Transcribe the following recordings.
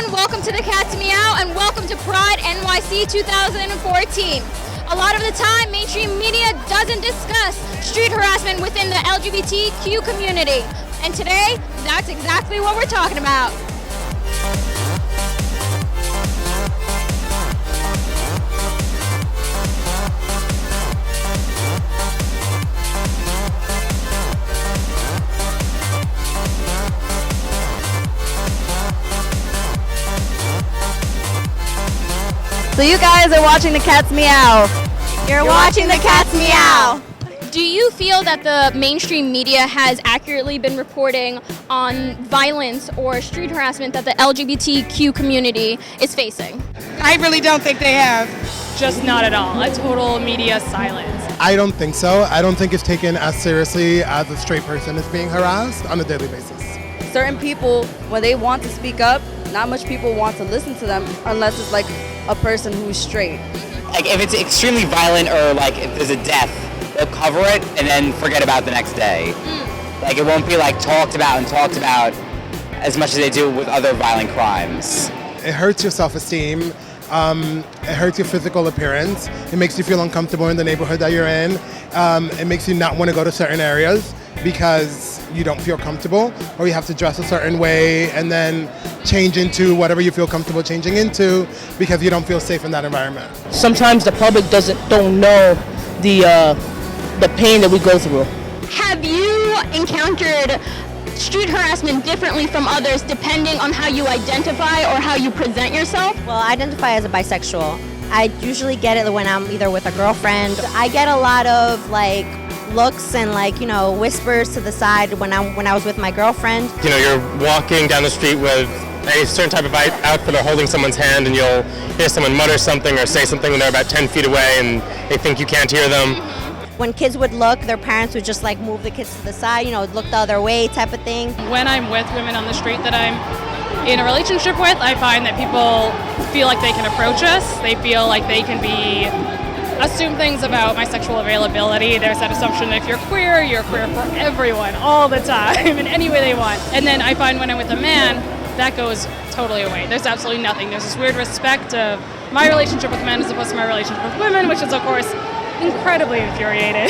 everyone, welcome to the Cat's Meow and welcome to Pride NYC 2014. A lot of the time, mainstream media doesn't discuss street harassment within the LGBTQ community. And today, that's exactly what we're talking about. So you guys are watching the Cat's Meow. You're watching the Cat's Meow. Do you feel that the mainstream media has accurately been reporting on violence or street harassment that the LGBTQ community is facing? I really don't think they have. Just not at all. A total media silence. I don't think so. I don't think it's taken as seriously as a straight person is being harassed on a daily basis. Certain people, when they want to speak up, not much people want to listen to them unless it's like a person who's straight. Like if it's extremely violent or like if there's a death, they'll cover it and then forget about the next day. Like it won't be like talked about as much as they do with other violent crimes. It hurts your self-esteem. It hurts your physical appearance. It makes you feel uncomfortable in the neighborhood that you're in. It makes you not want to go to certain areas because you don't feel comfortable, or you have to dress a certain way and then change into whatever you feel comfortable changing into because you don't feel safe in that environment. Sometimes the public don't know the pain that we go through. Have you encountered street harassment differently from others depending on how you identify or how you present yourself? Well, I identify as a bisexual. I usually get it when I'm either with a girlfriend. I get a lot of like looks and whispers to the side when I was with my girlfriend. You're walking down the street with a certain type of outfit or holding someone's hand, and you'll hear someone mutter something or say something when they're about 10 feet away and they think you can't hear them. When kids would look, their parents would just move the kids to the side, look the other way type of thing. When I'm with women on the street that I'm in a relationship with, I find that people feel like they can approach us. They feel like they can assume things about my sexual availability. There's that assumption that if you're queer for everyone, all the time, in any way they want. And then I find when I'm with a man, that goes totally away. There's absolutely nothing. There's this weird respect of my relationship with men as opposed to my relationship with women, which is, of course, incredibly infuriating.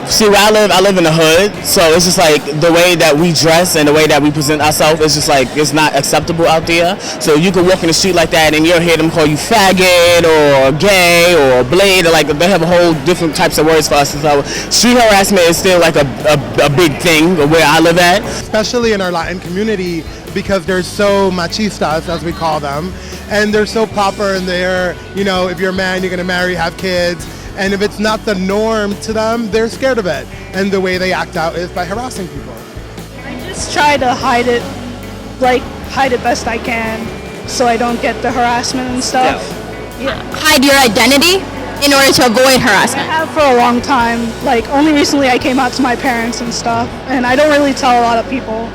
See, where I live in the hood, so it's just like the way that we dress and the way that we present ourselves is just like it's not acceptable out there. So you can walk in the street like that and you'll hear them call you faggot or gay or blade, or like they have a whole different types of words for us. So street harassment is still like a big thing where I live at. Especially in our Latin community because they're so machistas, as we call them, and they're so proper and they're, if you're a man, you're gonna marry, have kids. And if it's not the norm to them, they're scared of it. And the way they act out is by harassing people. I just try to hide it best I can so I don't get the harassment and stuff. Yeah. Hide your identity in order to avoid harassment? I have for a long time. Only recently I came out to my parents and stuff, and I don't really tell a lot of people.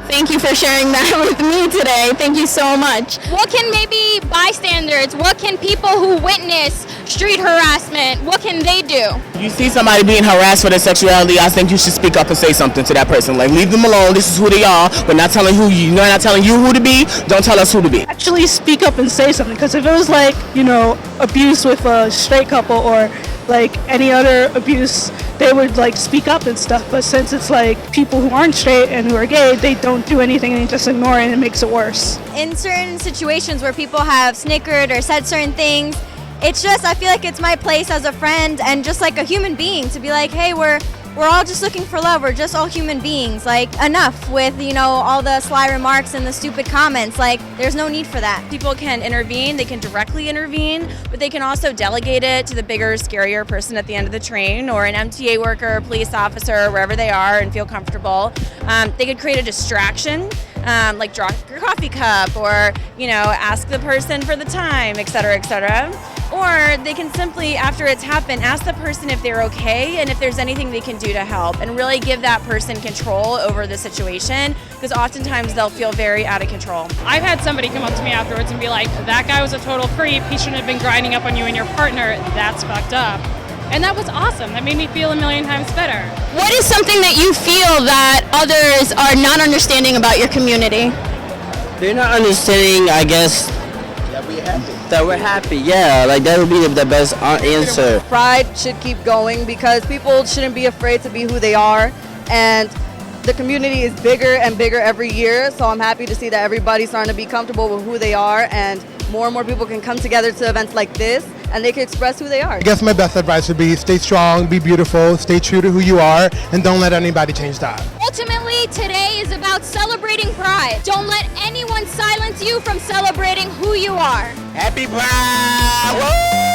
Thank you for sharing that with me today. Thank you so much. What can maybe bystanders, what can people who witness street harassment, what can they do? You see somebody being harassed for their sexuality, I think you should speak up and say something to that person. Leave them alone. This is who they are. We're not telling not telling you who to be. Don't tell us who to be. Actually speak up and say something, because if it was abuse with a straight couple or any other abuse, they would speak up and stuff. But since it's people who aren't straight and who are gay, they don't do anything and they just ignore it, and it makes it worse. In certain situations where people have snickered or said certain things, it's just, I feel like it's my place as a friend and just a human being to be hey, we're all just looking for love. We're just all human beings. Enough with, all the sly remarks and the stupid comments. There's no need for that. People can intervene, they can directly intervene, but they can also delegate it to the bigger, scarier person at the end of the train, or an MTA worker, police officer, wherever they are, and feel comfortable. They could create a distraction, drop your coffee cup, or, ask the person for the time, etc., etc. Or they can simply, after it's happened, ask the person if they're okay and if there's anything they can do to help, and really give that person control over the situation, because oftentimes they'll feel very out of control. I've had somebody come up to me afterwards and be like, that guy was a total creep. He shouldn't have been grinding up on you and your partner. That's fucked up. And that was awesome. That made me feel a million times better. What is something that you feel that others are not understanding about your community? They're not understanding, I guess, that we're happy. Yeah, like that would be the best answer. Pride should keep going because people shouldn't be afraid to be who they are, and the community is bigger and bigger every year, so I'm happy to see that everybody's starting to be comfortable with who they are, and more people can come together to events like this and they can express who they are. I guess my best advice would be stay strong, be beautiful, stay true to who you are, and don't let anybody change that. Ultimately, today is about celebrating Pride. Don't let anyone silence you from celebrating who you are. Happy Pride! Woo!